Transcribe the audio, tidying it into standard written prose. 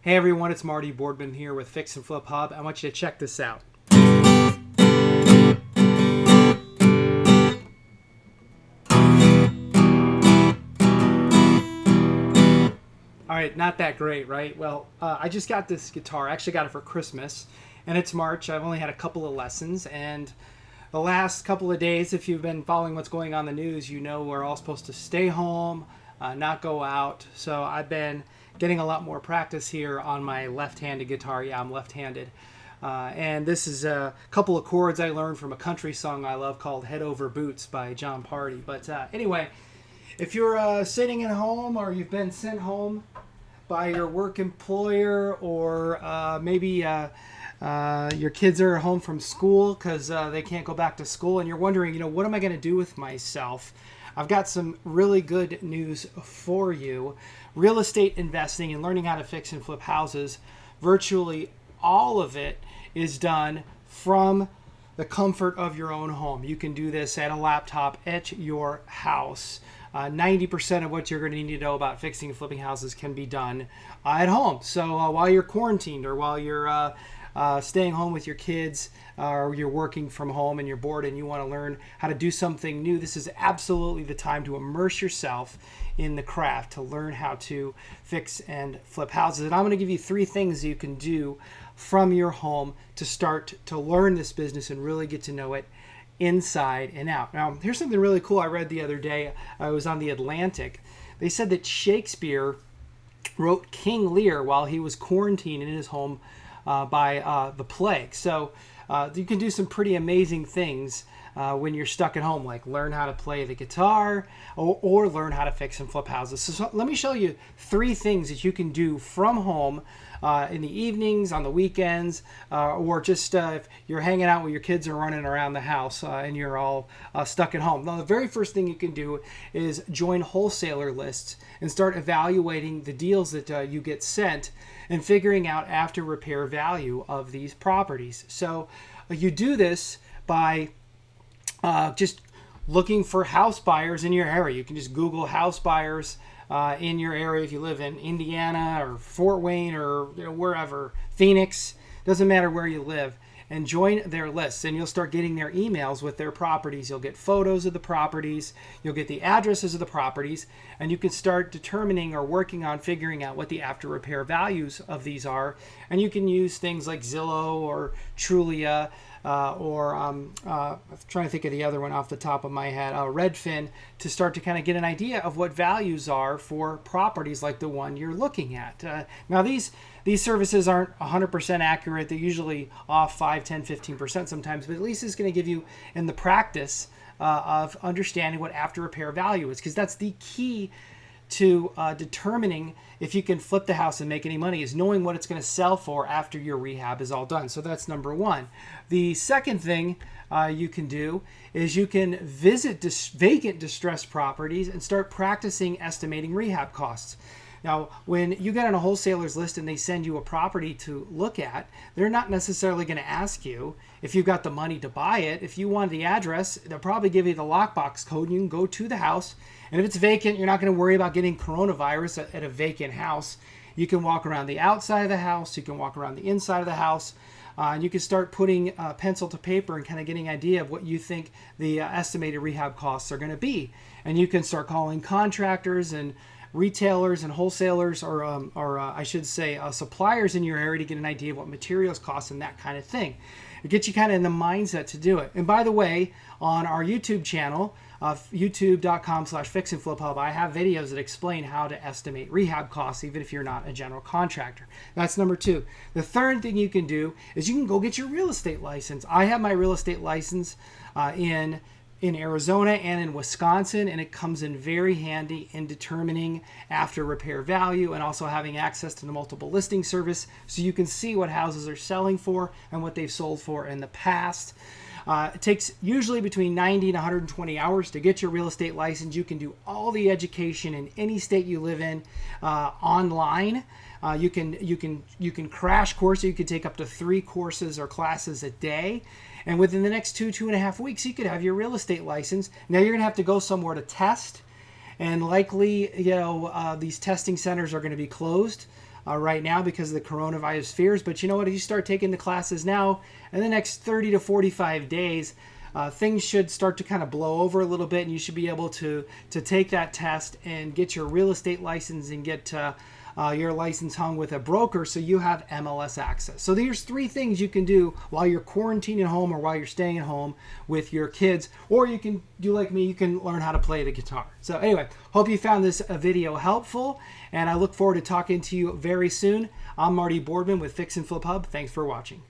Hey everyone, it's Marty Boardman here with Fix and Flip Hub. I want you to check this out. All right, not that great, right? Well, I just got this guitar. I actually got it for Christmas, and it's March. I've only had a couple of lessons, and the last couple of days, if you've been following what's going on in the news, you know we're all supposed to stay home, not go out. So I've been getting a lot more practice here on my left-handed guitar. Yeah, I'm left-handed. And this is a couple of chords I learned from a country song I love called Head Over Boots by John Party. But anyway, if you're sitting at home or you've been sent home by your work employer, or maybe your kids are home from school because they can't go back to school, and you're wondering, what am I going to do with myself? I've got some really good news for you. Real estate investing and learning how to fix and flip houses, virtually all of it is done from the comfort of your own home. You can do this at a laptop at your house. 90% of what you're going to need to know about fixing and flipping houses can be done at home. So while you're quarantined, or while you're staying home with your kids, or you're working from home and you're bored and you want to learn how to do something new, this is absolutely the time to immerse yourself in the craft, to learn how to fix and flip houses. And I'm going to give you 3 things you can do from your home to start to learn this business and really get to know it inside and out. Now, here's something really cool I read the other day. I was on The Atlantic. They said that Shakespeare wrote King Lear while he was quarantined in his home by the plague. So you can do some pretty amazing things when you're stuck at home, like learn how to play the guitar or learn how to fix and flip houses. So let me show you 3 things that you can do from home in the evenings, on the weekends, or just if you're hanging out with your kids or running around the house and you're all stuck at home. Now, the very first thing you can do is join wholesaler lists and start evaluating the deals that you get sent and figuring out after repair value of these properties. So you do this by just looking for house buyers in your area. You can just Google house buyers in your area. If you live in Indiana or Fort Wayne or wherever, Phoenix, doesn't matter where you live, and join their lists, and you'll start getting their emails with their properties. You'll get photos of the properties, you'll get the addresses of the properties, and you can start determining or working on figuring out what the after repair values of these are. And you can use things like Zillow or Trulia, or I'm trying to think of the other one off the top of my head, Redfin, to start to kind of get an idea of what values are for properties like the one you're looking at. Now, these services aren't 100% accurate. They're usually off 5, 10, 15% sometimes, but at least it's going to give you in the practice of understanding what after repair value is, because that's the key to determining if you can flip the house and make any money, is knowing what it's going to sell for after your rehab is all done. So that's number 1. The second thing you can do is you can visit vacant distressed properties and start practicing estimating rehab costs. Now, when you get on a wholesaler's list and they send you a property to look at, they're not necessarily going to ask you if you've got the money to buy it. If you want the address, they'll probably give you the lockbox code, and you can go to the house. And if it's vacant, you're not going to worry about getting coronavirus at a vacant house. You can walk around the outside of the house. You can walk around the inside of the house. And you can start putting pencil to paper and kind of getting an idea of what you think the estimated rehab costs are going to be. And you can start calling contractors and retailers and wholesalers, or I should say suppliers in your area, to get an idea of what materials cost and that kind of thing. It gets you kind of in the mindset to do it. And by the way, on our YouTube channel, youtube.com/fixandfliphub, I have videos that explain how to estimate rehab costs, even if you're not a general contractor. That's number 2. The third thing you can do is you can go get your real estate license. I have my real estate license in Arizona and in Wisconsin, and it comes in very handy in determining after repair value and also having access to the multiple listing service, so you can see what houses are selling for and what they've sold for in the past. It takes usually between 90 and 120 hours to get your real estate license. You can do all the education in any state you live in online. You can crash course. You can take up to 3 courses or classes a day. And within the next 2.5 weeks, you could have your real estate license. Now you're going to have to go somewhere to test. And likely, these testing centers are going to be closed right now because of the coronavirus fears. But you know what? If you start taking the classes now, in the next 30 to 45 days, things should start to kind of blow over a little bit, and you should be able to take that test and get your real estate license and get your license hung with a broker so you have MLS access. So there's 3 things you can do while you're quarantining at home or while you're staying at home with your kids, or you can do like me, you can learn how to play the guitar. So anyway, hope you found this video helpful, and I look forward to talking to you very soon. I'm Marty Boardman with Fix and Flip Hub. Thanks for watching.